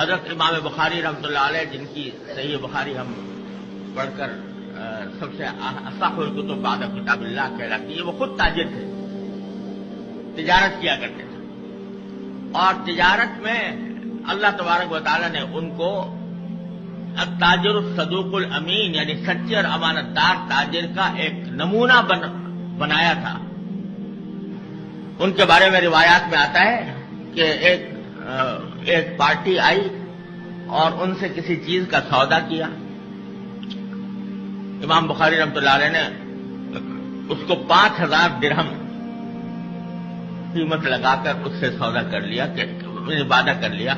حضرت امام بخاری رحمۃ اللہ علیہ، جن کی صحیح بخاری ہم پڑھ کر سب سے اصح الکتب بعد کتاب اللہ کہلاتی ہے، وہ خود تاجر تھے، تجارت کیا کرتے تھے، اور تجارت میں اللہ تبارک و تعالیٰ نے ان کو التاجر الصدوق الامین، یعنی سچے اور امانت دار تاجر کا ایک نمونہ بنایا تھا۔ ان کے بارے میں روایات میں آتا ہے کہ ایک پارٹی آئی اور ان سے کسی چیز کا سودا کیا۔ امام بخاری رحمۃ اللہ علیہ نے اس کو 5000 درہم قیمت لگا کر اس سے سودا کر لیا، کہ وعدہ کر لیا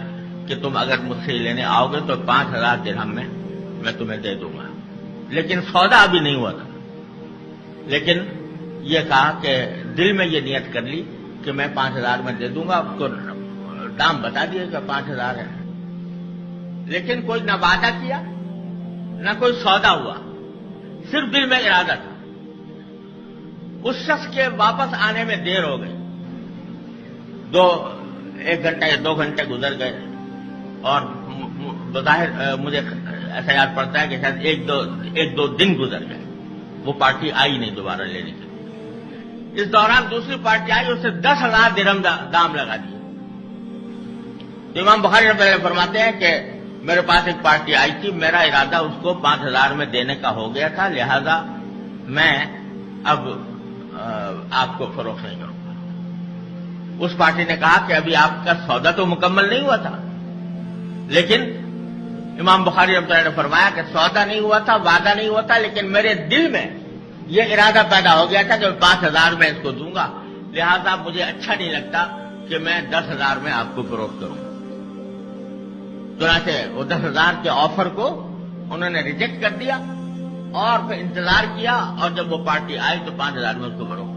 کہ تم اگر مجھ سے لینے آؤ گے تو 5000 درہم میں تمہیں دے دوں گا۔ لیکن سودا ابھی نہیں ہوا تھا، لیکن یہ کہا کہ دل میں یہ نیت کر لی کہ میں 5000 میں دے دوں گا، آپ کو دام بتا دیے کہ 5000 ہے، لیکن کوئی نہ وعدہ کیا نہ کوئی سودا ہوا، صرف دل میں ارادہ تھا۔ اس شخص کے واپس آنے میں دیر ہو گئی، 1 گھنٹہ یا 2 گھنٹے گزر گئے، اور بظاہر مجھے ایسا یاد پڑتا ہے کہ شاید ایک دو دن گزر گئے، وہ پارٹی آئی نہیں دوبارہ لینے کے لیے۔ اس دوران دوسری پارٹی آئی، اسے 10,000 درہم دام لگا دیا۔ تو امام بخاری رحمۃ اللہ فرماتے ہیں کہ میرے پاس ایک پارٹی آئی تھی، میرا ارادہ اس کو 5000 میں دینے کا ہو گیا تھا، لہذا میں اب آپ کو فروخت نہیں کروں گا۔ اس پارٹی نے کہا کہ ابھی آپ کا سودا تو مکمل نہیں ہوا تھا، لیکن امام بخاری رحمۃ اللہ نے فرمایا کہ سودا نہیں ہوا تھا، وعدہ نہیں ہوا تھا، لیکن میرے دل میں یہ ارادہ پیدا ہو گیا تھا کہ 5000 میں اس کو دوں گا، لہذا مجھے اچھا نہیں لگتا کہ میں 10,000 میں آپ کو فروخت کروں گا۔ چنانچہ وہ 10,000 کے آفر کو انہوں نے ریجیکٹ کر دیا اور پھر انتظار کیا، اور جب وہ پارٹی آئی تو 5000 میں اس کو فروخت